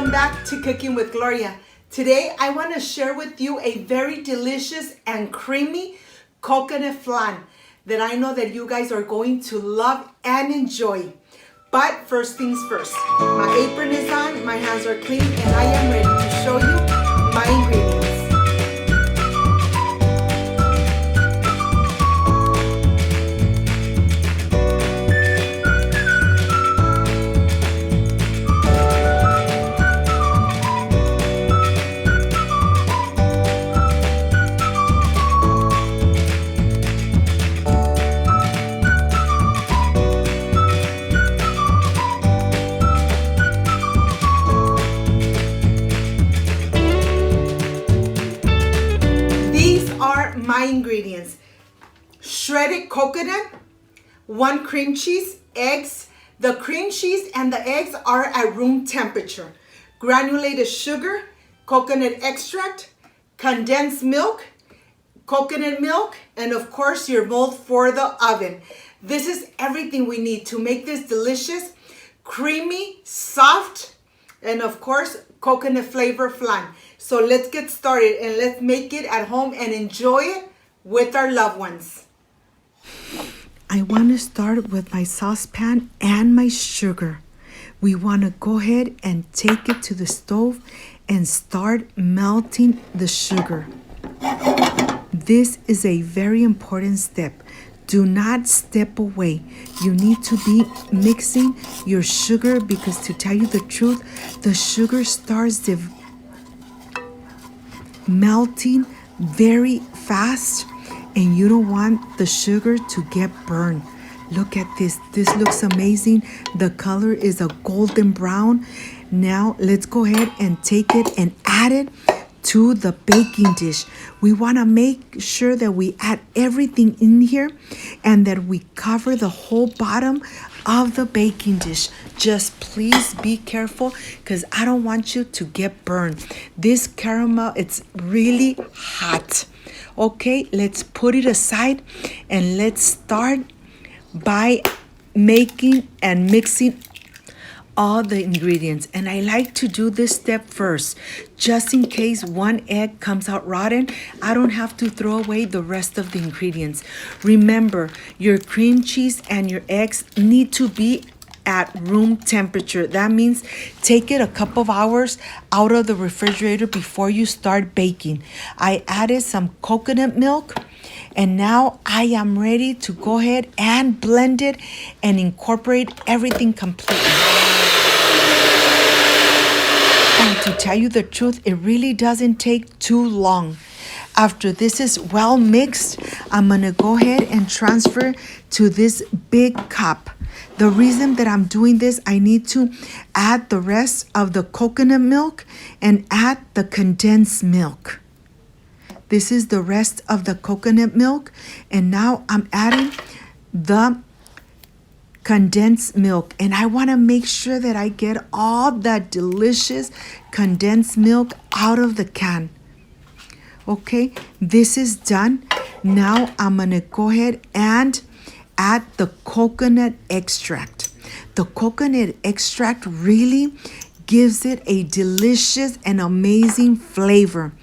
Welcome back to Cooking with Gloria. Today I want to share with you a very delicious and creamy coconut flan that I know that you guys are going to love and enjoy. But first things first, my apron is on, my hands are clean, and I am ready to show you my ingredients. My ingredients: shredded coconut, 1 cream cheese, eggs. The cream cheese and the eggs are at room temperature. Granulated sugar, coconut extract, condensed milk, coconut milk, and of course your mold for the oven. This is everything we need to make this delicious, creamy, soft, and of course coconut flavor flan. So let's get started and let's make it at home and enjoy it with our loved ones. I want to start with my saucepan and my sugar. We want to go ahead and take it to the stove and start melting the sugar. This is a very important step. Do not step away. You need to be mixing your sugar because, to tell you the truth, the sugar starts melting very fast and you don't want the sugar to get burned. Look at this. This looks amazing. The color is a golden brown. Now let's go ahead and take it and add it to the baking dish. We want to make sure that we add everything in here and that we cover the whole bottom of the baking dish. Just please be careful because I don't want you to get burned. This caramel, it's really hot. Okay, let's put it aside and let's start by making and mixing all the ingredients. And I like to do this step first, just in case one egg comes out rotten. I don't have to throw away the rest of the ingredients. Remember, your cream cheese and your eggs need to be at room temperature. That means take it a couple of hours out of the refrigerator before you start baking. I added some coconut milk, and now I am ready to go ahead and blend it and incorporate everything completely. And to tell you the truth, it really doesn't take too long. After this is well mixed, I'm gonna go ahead and transfer to this big cup. The reason that I'm doing this, I need to add the rest of the coconut milk and add the condensed milk. This is the rest of the coconut milk, and now I'm adding the condensed milk, and I want to make sure that I get all that delicious condensed milk out of the can. Okay, this is done. Now I'm gonna go ahead and add the coconut extract. The coconut extract really gives it a delicious and amazing flavor.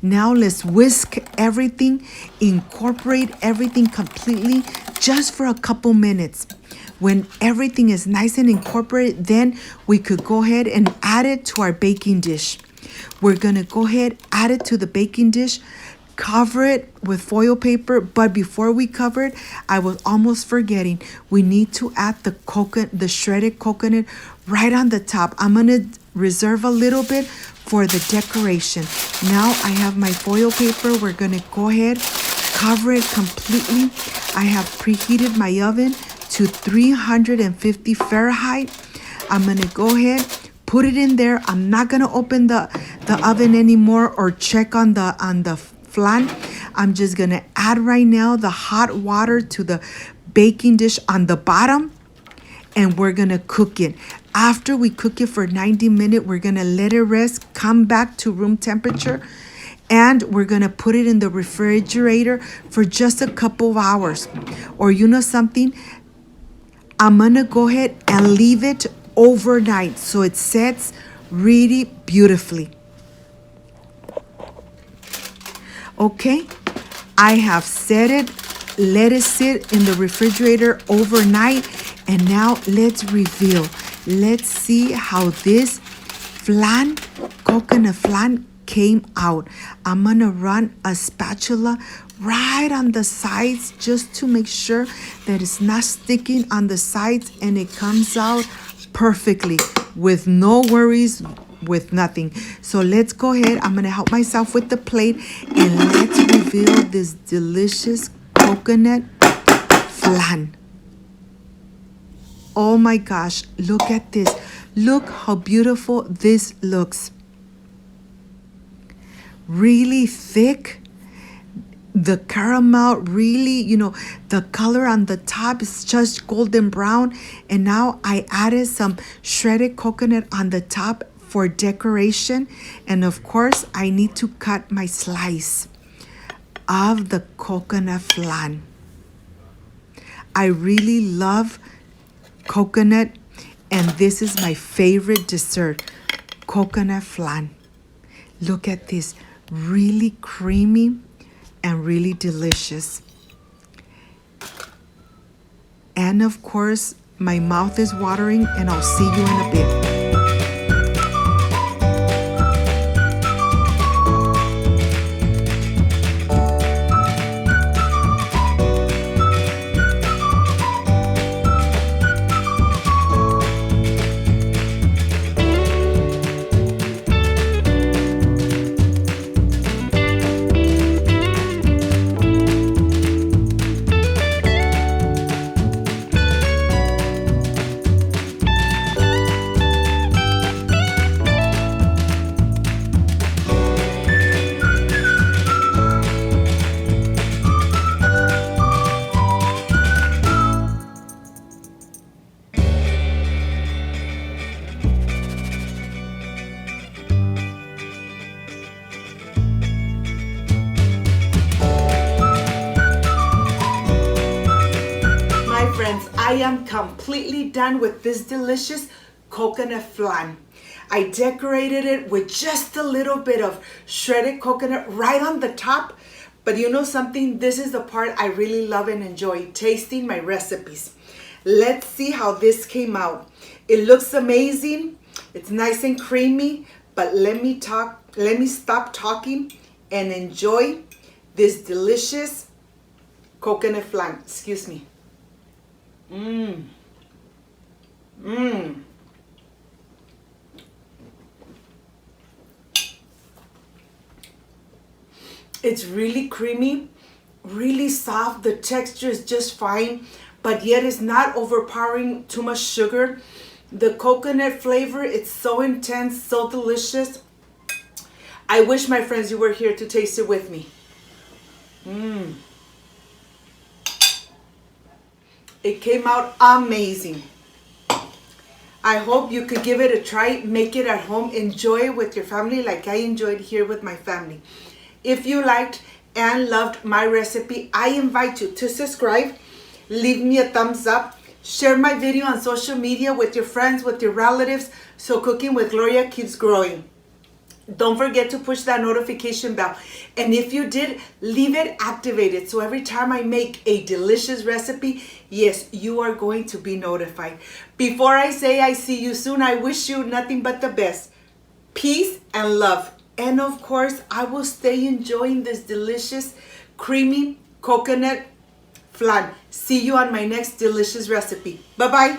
Now let's whisk everything, incorporate everything completely just for a couple minutes. When everything is nice and incorporated, then we could go ahead and add it to our baking dish. We're gonna go ahead, add it to the baking dish, cover it with foil paper, but before we cover it, I was almost forgetting, we need to add the shredded coconut right on the top. I'm gonna reserve a little bit for the decoration. Now I have my foil paper. We're gonna go ahead, cover it completely. I have preheated my oven to 350 Fahrenheit. I'm gonna go ahead, put it in there. I'm not gonna open the oven anymore or check on the flan. I'm just gonna add right now the hot water to the baking dish on the bottom, and we're gonna cook it. After we cook it for 90 minutes, we're gonna let it rest, come back to room temperature, and we're gonna put it in the refrigerator for just a couple of hours. Or you know something? I'm gonna go ahead and leave it overnight so it sets really beautifully. Okay, I have set it, let it sit in the refrigerator overnight, and now let's reveal. Let's see how this flan, coconut flan, came out. I'm gonna run a spatula right on the sides just to make sure that it's not sticking on the sides and it comes out perfectly with no worries, with nothing. So let's go ahead. I'm gonna help myself with the plate and let's reveal this delicious coconut flan. Oh my gosh, look at this. Look how beautiful this looks. Really thick. The caramel really, the color on the top is just golden brown. And now I added some shredded coconut on the top for decoration. And of course, I need to cut my slice of the coconut flan. I really love coconut, and this is my favorite dessert, coconut flan. Look at this, really creamy and really delicious. And of course, my mouth is watering, and I'll see you in a bit. Friends, I am completely done with this delicious coconut flan. I decorated it with just a little bit of shredded coconut right on the top. But you know something? This is the part I really love and enjoy, tasting my recipes. Let's see how this came out. It looks amazing. It's nice and creamy, but let me stop talking and enjoy this delicious coconut flan. Excuse me. It's really creamy, really soft. The texture is just fine, but yet it's not overpowering too much sugar. The coconut flavor, it's so intense, so delicious. I wish, my friends, you were here to taste it with me. It came out amazing. I hope you could give it a try, make it at home, enjoy it with your family like I enjoyed here with my family. If you liked and loved my recipe, I invite you to subscribe, leave me a thumbs up, share my video on social media with your friends, with your relatives, so Cooking with Gloria keeps growing. Don't forget to push that notification bell. And if you did, leave it activated. So every time I make a delicious recipe, yes, you are going to be notified. Before I say I see you soon, I wish you nothing but the best. Peace and love. And of course, I will stay enjoying this delicious, creamy coconut flan. See you on my next delicious recipe. Bye-bye.